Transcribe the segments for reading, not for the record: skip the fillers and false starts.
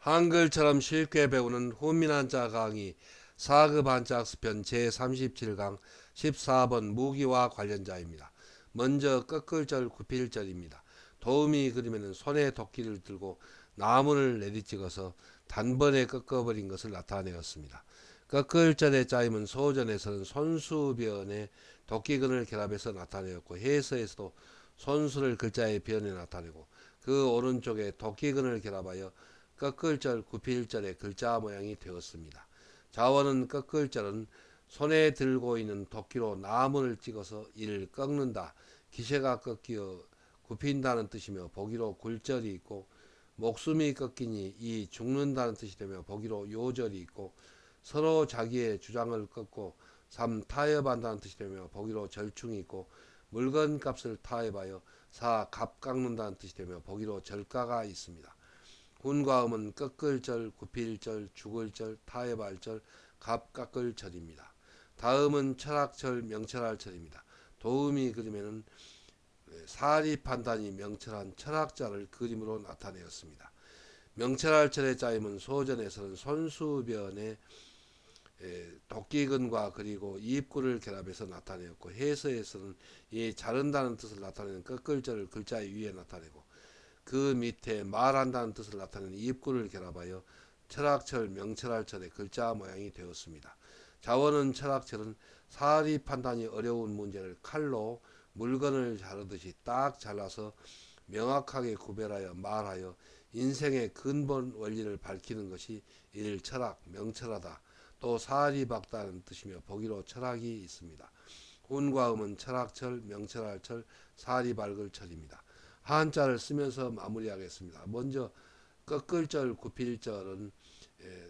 한글처럼 쉽게 배우는 훈민한자 강의 4급 한자 학습편 제37강 14번 무기와 관련자입니다. 먼저 꺾을절 구필절입니다. 도우미 그림에는 손에 도끼를 들고 나무를 내리찍어서 단번에 꺾어버린 것을 나타내었습니다. 꺾을절의 짜임은 소전에서는 손수변에 도끼근을 결합해서 나타내었고 해서에서도 손수를 글자의 변에 나타내고 그 오른쪽에 도끼근을 결합하여 꺾을절 구필절의 글자 모양이 되었습니다. 자원은 꺾을절은 손에 들고 있는 도끼로 나무를 찍어서 이를 꺾는다, 기세가 꺾여 굽힌다는 뜻이며 보기로 굴절이 있고, 목숨이 꺾이니 이 죽는다는 뜻이 되며 보기로 요절이 있고, 서로 자기의 주장을 꺾고 타협한다는 뜻이 되며 보기로 절충이 있고, 물건값을 타협하여 값 깎는다는 뜻이 되며 보기로 절가가 있습니다. 훈과 음은 꺾을절, 구필절, 죽을절, 타협할절, 값 깎을 절입니다. 다음은 철학절, 명철할 절입니다. 도음이 그림에는 사리 판단이 명철한 철학자를 그림으로 나타내었습니다. 명철할 절의 짜임은 소전에서는 손수변에 도끼근과 그리고 이입구를 결합해서 나타내었고, 해서에서는 이 자른다는 뜻을 나타내는 꺾을절을 글자 위에 나타내고, 그 밑에 말한다는 뜻을 나타내는 입구를 결합하여 철학철, 명철할철의 글자 모양이 되었습니다. 자원은 철학철은 사리 판단이 어려운 문제를 칼로 물건을 자르듯이 딱 잘라서 명확하게 구별하여 말하여 인생의 근본 원리를 밝히는 것이 일철학, 명철하다. 또 사리박다는 뜻이며 보기로 철학이 있습니다. 훈과 음은 철학철, 명철할철, 사리발글철입니다. 한자를 쓰면서 마무리하겠습니다. 먼저 꺾을절, 구필절은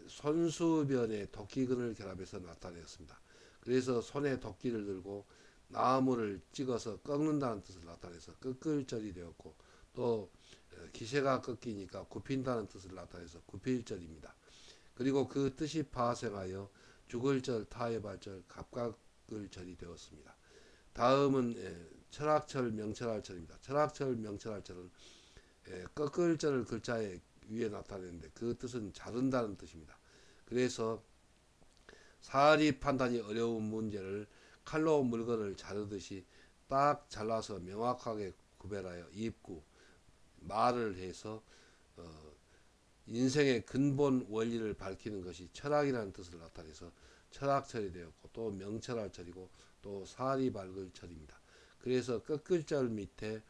손수변에 도끼근을 결합해서 나타냈습니다. 그래서 손에 도끼를 들고 나무를 찍어서 꺾는다는 뜻을 나타내서 꺾을절이 되었고, 또 기세가 꺾이니까 굽힌다는 뜻을 나타내서 구필절입니다. 그리고 그 뜻이 파생하여 죽을절, 타협할절, 갑각을절이 되었습니다. 다음은 철학철, 명철할철입니다. 철학철, 명철할철은 꺾을절을 글자에 위에 나타내는데 그 뜻은 자른다는 뜻입니다. 그래서 사리 판단이 어려운 문제를 칼로 물건을 자르듯이 딱 잘라서 명확하게 구별하여 입구, 말을 해서 인생의 근본 원리를 밝히는 것이 철학이라는 뜻을 나타내서 철학철이 되었고, 또 명철할철이고 또 사리발글철입니다. 그래서 꺾을절 밑에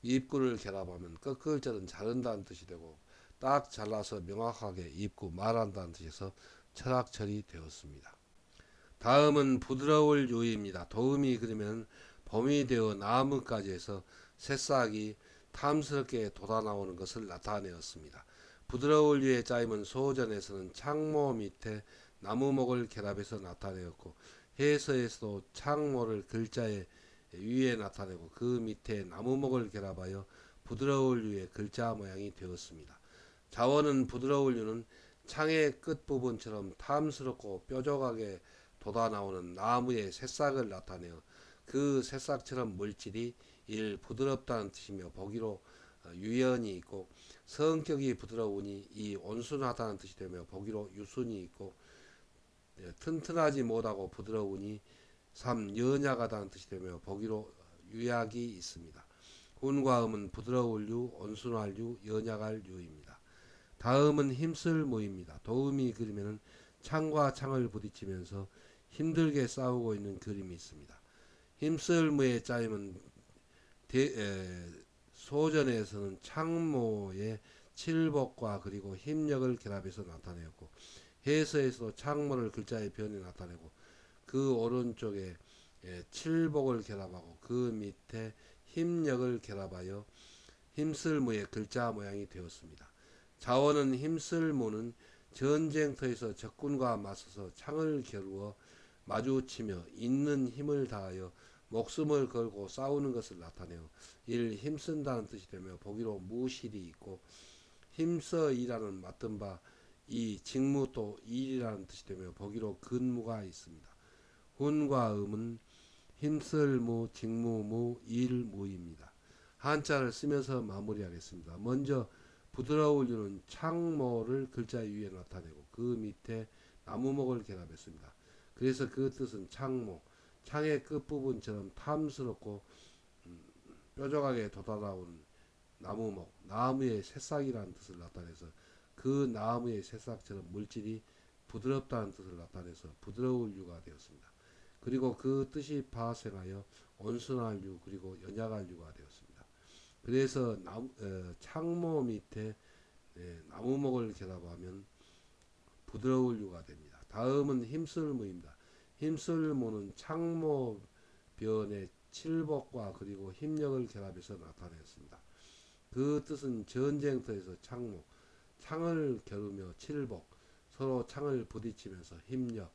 입구를 결합하면 꺾을절은 자른다는 뜻이 되고, 딱 잘라서 명확하게 입구 말한다는 뜻에서 철학철이 되었습니다. 다음은 부드러울 유입니다. 도음이 그리면 봄이 되어 나무까지 해서 새싹이 탐스럽게 돋아나오는 것을 나타내었습니다. 부드러울 유의 짜임은 소전에서는 창모 밑에 나무목을 결합해서 나타내었고, 해서에서도 창모를 글자의 위에 나타내고 그 밑에 나무목을 결합하여 부드러울 유의 글자 모양이 되었습니다. 자원은 부드러울 유는 창의 끝부분처럼 탐스럽고 뾰족하게 돋아나오는 나무의 새싹을 나타내어 그 새싹처럼 물질이 부드럽다는 뜻이며 보기로 유연이 있고, 성격이 부드러우니 이 온순하다는 뜻이 되며 보기로 유순이 있고, 튼튼하지 못하고 부드러우니 연약하다는 뜻이 되며 보기로 유약이 있습니다. 훈과 음은 부드러울 유, 온순할 유, 연약할 유입니다. 다음은 힘쓸 무입니다. 도음이 그리면 창과 창을 부딪히면서 힘들게 싸우고 있는 그림이 있습니다. 힘쓸 무의 짜임은 소전에서는 창모의 칠복과 그리고 힘력을 결합해서 나타내었고, 해서에서도 창모를 글자의 변에 나타내고 그 오른쪽에 칠복을 결합하고 그 밑에 힘력을 결합하여 힘쓸무의 글자 모양이 되었습니다. 자원은 힘쓸무는 전쟁터에서 적군과 맞서서 창을 겨루어 마주치며 있는 힘을 다하여 목숨을 걸고 싸우는 것을 나타내어 힘쓴다는 뜻이 되며 보기로 무실이 있고, 힘써 일하는 맡은 바 이 직무 또 일이라는 뜻이 되며 보기로 근무가 있습니다. 훈과 음은 힘쓸무, 직무무, 일무입니다. 한자를 쓰면서 마무리하겠습니다. 먼저 부드러울 유는 창모를 글자 위에 나타내고 그 밑에 나무목을 결합했습니다. 그래서 그 뜻은 창모, 창의 끝부분처럼 탐스럽고 뾰족하게 돋아나온 나무목, 나무의 새싹이라는 뜻을 나타내서 그 나무의 새싹처럼 물질이 부드럽다는 뜻을 나타내서 부드러울 유가 되었습니다. 그리고 그 뜻이 파생하여 온순할 유 그리고 연약할 유가 되었습니다. 그래서 창모 밑에 나무목을 결합하면 부드러울 유가 됩니다. 다음은 힘쓸무입니다. 힘쓸무는 창모 변의 칠복과 그리고 힘력을 결합해서 나타냈습니다. 그 뜻은 전쟁터에서 창모, 창을 겨루며 칠복, 서로 창을 부딪히면서 힘력,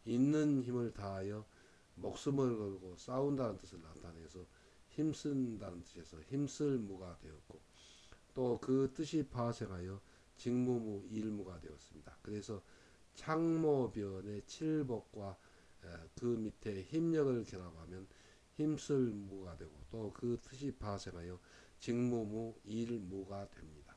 있는 힘을 다하여 목숨을 걸고 싸운다는 뜻을 나타내서 힘쓴다는 뜻에서 힘쓸무가 되었고 또 그 뜻이 파생하여 직무무, 일무가 되었습니다. 그래서 창모변의 칠복과 그 밑에 힘력을 결합하면 힘쓸무가 되고 또 그 뜻이 파생하여 직무무, 일무가 됩니다.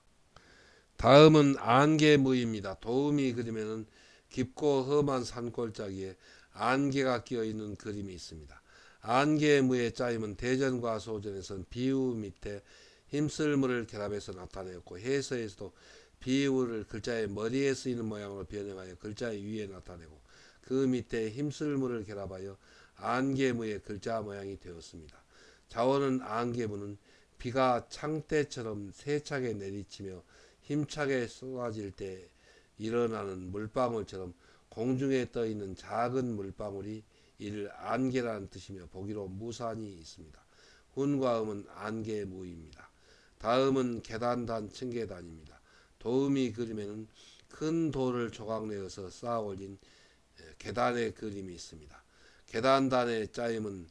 다음은 안개무입니다. 도움이 그리면은 깊고 험한 산골짜기에 안개가 끼어 있는 그림이 있습니다. 안개무의 짜임은 대전과 소전에선 비유 밑에 힘쓸무를 결합해서 나타내었고 해서에서도 비유를 글자의 머리에 쓰이는 모양으로 변형하여 글자의 위에 나타내고 그 밑에 힘쓸무를 결합하여 안개무의 글자 모양이 되었습니다. 자원은 안개무는 비가 창대처럼 세차게 내리치며 힘차게 쏟아질 때 일어나는 물방울처럼 공중에 떠 있는 작은 물방울이 이를 안개라는 뜻이며 보기로 무산이 있습니다. 훈과 음은 안개무입니다. 다음은 계단단 층계단입니다. 도움이 그림에는 큰 돌을 조각내어서 쌓아 올린 계단의 그림이 있습니다. 계단단의 짜임은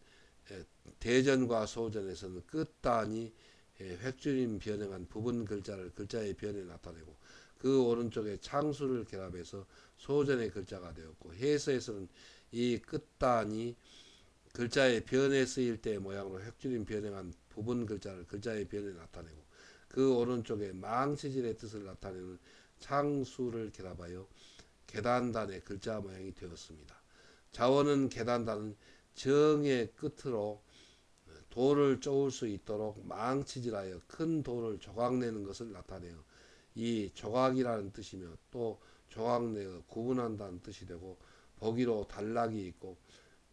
대전과 소전에서는 끝단이 획줄임 변형한 부분 글자를 글자의 변에 나타내고 그 오른쪽에 창수를 결합해서 소전의 글자가 되었고 해서에서는 이 끝단이 글자의 변에 쓰일 때 모양으로 획줄임 변형한 부분 글자를 글자의 변에 나타내고 그 오른쪽에 망치질의 뜻을 나타내는 창수를 결합하여 계단단의 글자 모양이 되었습니다. 자원은 계단단은 정의 끝으로 돌을 쪼을 수 있도록 망치질하여 큰 돌을 조각내는 것을 나타내어 이 조각이라는 뜻이며 또 조각내어 구분한다는 뜻이 되고 보기로 단락이 있고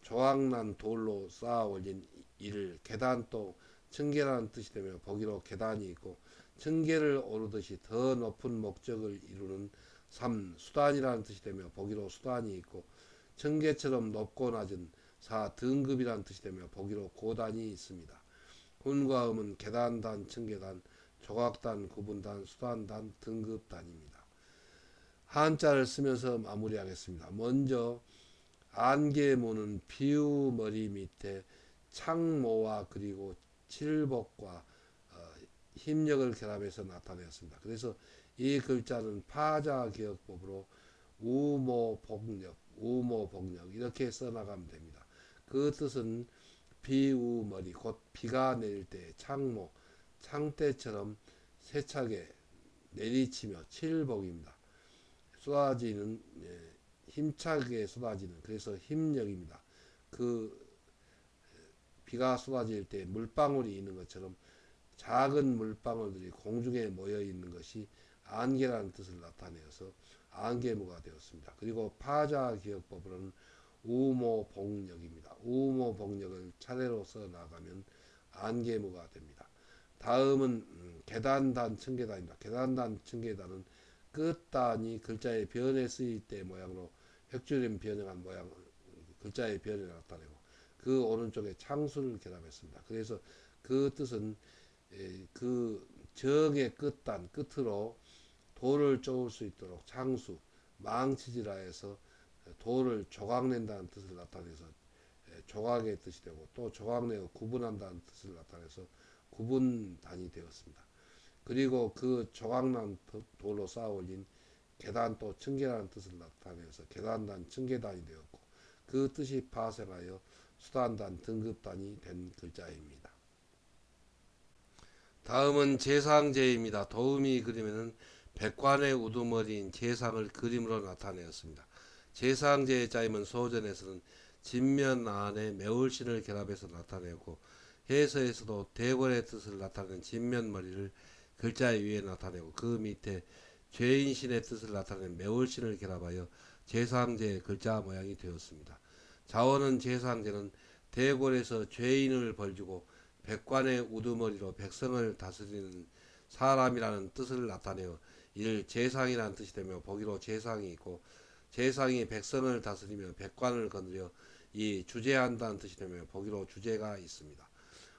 조각난 돌로 쌓아 올린 이를 계단 또 층계라는 뜻이 되며 보기로 계단이 있고 층계를 오르듯이 더 높은 목적을 이루는 3. 수단이라는 뜻이 되며 보기로 수단이 있고 층계처럼 높고 낮은 4. 등급이라는 뜻이 되며 보기로 고단이 있습니다. 훈과 음은 계단단, 층계단, 조각단, 구분단, 수단단, 등급단입니다. 한자를 쓰면서 마무리하겠습니다. 먼저 안개무는 비유 머리 밑에 창모와 그리고 칠복과 힘력을 결합해서 나타내었습니다. 그래서 이 글자는 파자기역법으로 우모복력, 우모복력 이렇게 써나가면 됩니다. 그 뜻은 비우머리 곧 비가 내릴 때 창모, 창대처럼 세차게 내리치며 칠복입니다. 쏟아지는 힘차게 쏟아지는 그래서 힘력입니다. 그 비가 쏟아질 때 물방울이 있는 것처럼 작은 물방울들이 공중에 모여 있는 것이 안개라는 뜻을 나타내어서 안개무가 되었습니다. 그리고 파자기역법으로는 우모복력입니다. 우모복력을 차례로 써 나가면 안개무가 됩니다. 다음은 계단단 층계단입니다. 계단단 층계단은 끝단이 글자의 변에 쓰일 때 모양으로 획줄임 변형한 모양 글자의 변에 나타내고 그 오른쪽에 창수를 결합했습니다. 그래서 그 뜻은 그 정의 끝단 끝으로 돌을 쪼을 수 있도록 창수 망치질하여서 돌을 조각낸다는 뜻을 나타내서 조각의 뜻이 되고 또 조각내어 구분한다는 뜻을 나타내서 구분단이 되었습니다. 그리고 그 조각난 돌로 쌓아 올린 계단 또 층계라는 뜻을 나타내서 계단단 층계단이 되었고 그 뜻이 파생하여 수단단 등급단이 된 글자입니다. 다음은 재상제입니다. 도우미 그림에는 백관의 우두머리인 재상을 그림으로 나타내었습니다. 재상제의 짜임은 소전에서는 진면 안에 매울신을 결합해서 나타내고 해서에서도 대궐의 뜻을 나타내는 진면머리를 글자 위에 나타내고 그 밑에 죄인신의 뜻을 나타내는 매울신을 결합하여 재상제의 글자 모양이 되었습니다. 자원은 재상제는 대궐에서 죄인을 벌주고 백관의 우두머리로 백성을 다스리는 사람이라는 뜻을 나타내어 이를 재상이라는 뜻이 되며 보기로 재상이 있고 재상이 백성을 다스리며 백관을 거느려 이 주재한다는 뜻이 되며 보기로 주재가 있습니다.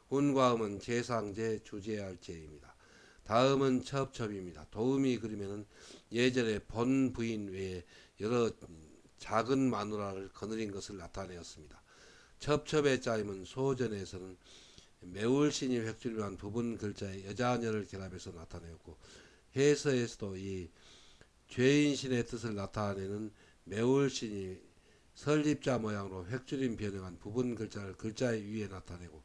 운과음은 재상제 주재할제입니다. 다음은 첩첩입니다. 도우미 그림에는 예전에 본 부인 외에 여러 작은 마누라를 거느린 것을 나타내었습니다. 첩첩의 짜임은 소전에서는 매울신이 획줄한 부분 글자에 여자녀를 결합해서 나타내었고 해서에서도 이 죄인신의 뜻을 나타내는 매울신이 설립자 모양으로 획줄임 변형한 부분 글자를 글자 위에 나타내고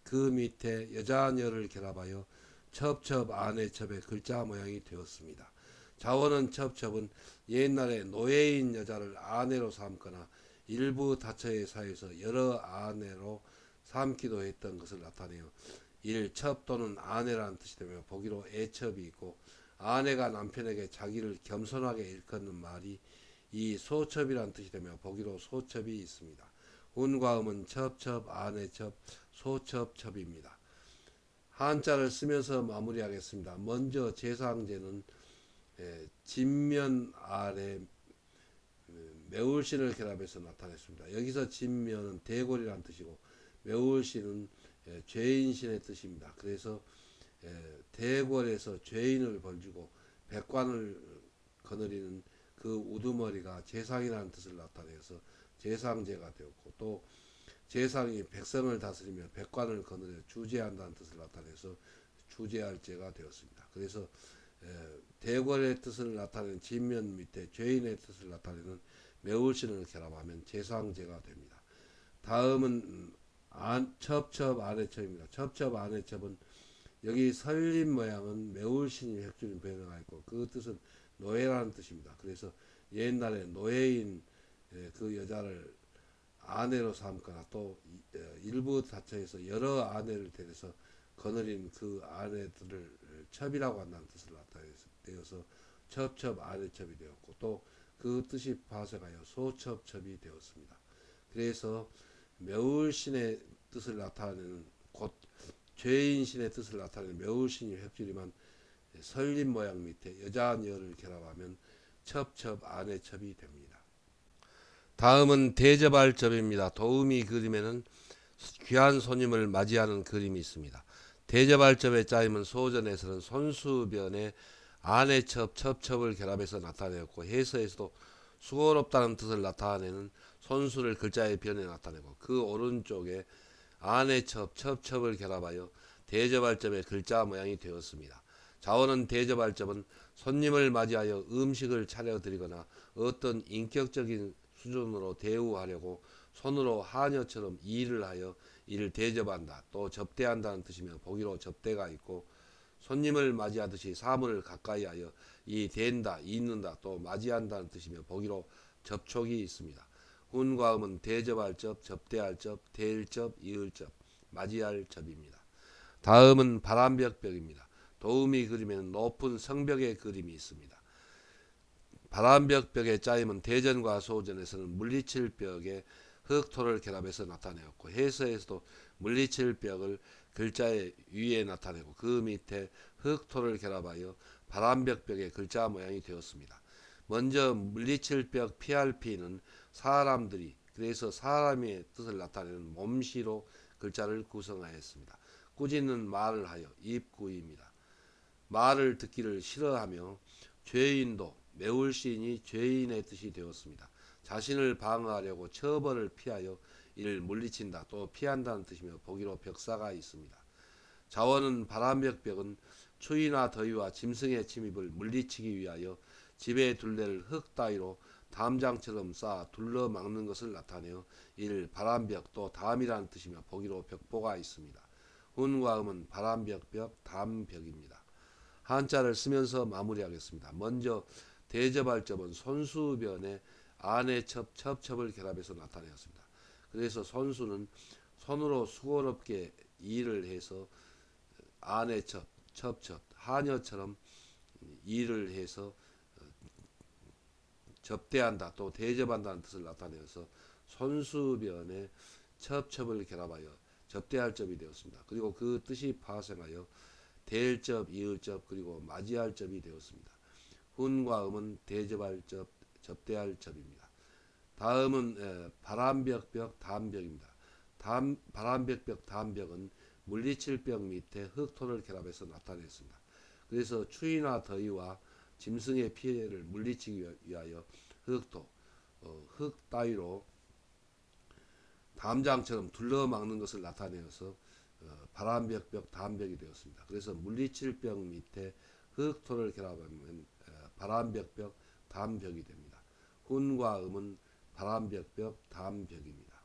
그 밑에 여자녀를 결합하여 첩첩 안의 첩의 글자 모양이 되었습니다. 자원은 첩첩은 옛날에 노예인 여자를 아내로 삼거나 일부 다처의 사이에서 여러 아내로 삼기도 했던 것을 나타내어 일첩 또는 아내라는 뜻이 되며 보기로 애첩이 있고 아내가 남편에게 자기를 겸손하게 일컫는 말이 이 소첩이라는 뜻이 되며 보기로 소첩이 있습니다. 운과음은 첩첩, 아내첩, 소첩첩입니다. 한자를 쓰면서 마무리하겠습니다. 먼저 재상제는 진면 아래 매울신을 결합해서 나타냈습니다. 여기서 진면은 대궐이라는 뜻이고 매울신은 죄인신의 뜻입니다. 그래서 대궐에서 죄인을 벌주고 백관을 거느리는 그 우두머리가 재상이라는 뜻을 나타내서 재상제가 되었고 또 재상이 백성을 다스리며 백관을 거느려 주재한다는 뜻을 나타내서 주재할제가 되었습니다. 그래서 대궐의 뜻을 나타내는 진면 밑에 죄인의 뜻을 나타내는 매울신을 결합하면 재상제가 됩니다. 다음은 첩첩 아래첩입니다. 첩첩 아래첩은 여기 설립 모양은 매울신이 획줄인 변형가 있고 그 뜻은 노예라는 뜻입니다. 그래서 옛날에 노예인 그 여자를 아내로 삼거나 또 일부 다처에서 여러 아내를 데려서 거느린 그 아내들을 첩이라고 한다는 뜻을 나타내어서 첩첩 아내첩이 되었고 또 그 뜻이 파생하여 소첩첩이 되었습니다. 그래서 매울신의 뜻을 나타내는 곧 죄인신의 뜻을 나타내는 매울신이 획줄이만 설립 모양 밑에 여자녀를 결합하면 첩첩 아내첩이 됩니다. 다음은 대접할접입니다. 도우미 그림에는 귀한 손님을 맞이하는 그림이 있습니다. 대접할접의 짜임은 소전에서는 손수변에 아내첩, 첩첩을 결합해서 나타내었고 해서에서도 수고롭다는 뜻을 나타내는 손수를 글자의 변에 나타내고 그 오른쪽에 아내첩, 첩첩을 결합하여 대접할접의 글자 모양이 되었습니다. 자원은 대접할접은 손님을 맞이하여 음식을 차려드리거나 어떤 인격적인 수준으로 대우하려고 손으로 하녀처럼 일을 하여 이를 대접한다 또 접대한다는 뜻이며 보기로 접대가 있고 손님을 맞이하듯이 사물을 가까이 하여 이 된다, 있는다 또 맞이한다는 뜻이며 보기로 접촉이 있습니다. 운과음은 대접할 접, 접대할 접, 대일 접, 이을 접, 맞이할 접입니다. 다음은 바람벽벽입니다. 도우미 그림에는 높은 성벽의 그림이 있습니다. 바람벽벽의 짜임은 대전과 소전에서는 물리칠벽에 흙토를 결합해서 나타내었고 해서에서도 물리칠벽을 글자의 위에 나타내고 그 밑에 흙토를 결합하여 바람벽벽의 글자 모양이 되었습니다. 먼저 물리칠벽 PRP는 사람들이 그래서 사람의 뜻을 나타내는 몸시로 글자를 구성하였습니다. 꾸짖는 말을 하여 입구입니다. 말을 듣기를 싫어하며 죄인도 매울신이 죄인의 뜻이 되었습니다. 자신을 방어하려고 처벌을 피하여 이를 물리친다 또 피한다는 뜻이며 보기로 벽사가 있습니다. 자원은 바람벽벽은 추위나 더위와 짐승의 침입을 물리치기 위하여 집의 둘레를 흙 따위로 담장처럼 쌓아 둘러 막는 것을 나타내어 이를 바람벽 또 담이라는 뜻이며 보기로 벽보가 있습니다. 훈과 음은 바람벽벽 담벽입니다. 한자를 쓰면서 마무리하겠습니다. 먼저 대접할접은 손수변에 안에첩, 첩첩을 결합해서 나타내었습니다. 그래서 손수는 손으로 수고롭게 일을 해서 안에첩, 첩첩, 하녀처럼 일을 해서 접대한다 또 대접한다는 뜻을 나타내어서 손수변에 첩첩을 결합하여 접대할 접이 되었습니다. 그리고 그 뜻이 파생하여 될 접, 이을 접, 그리고 맞이할 접이 되었습니다. 훈과 음은 대접할 접, 접대할 접입니다. 다음은 바람벽벽 담벽입니다. 바람벽벽 담벽은 물리칠 벽 밑에 흙토를 결합해서 나타냈습니다. 그래서 추위나 더위와 짐승의 피해를 물리치기 위하여 흙토, 흙 따위로 담장처럼 둘러막는 것을 나타내어서 바람벽벽 담벽이 되었습니다. 그래서 물리칠 벽 밑에 흙토를 결합하면 바람벽벽 담벽이 됩니다. 훈과 음은 바람벽벽 담벽입니다.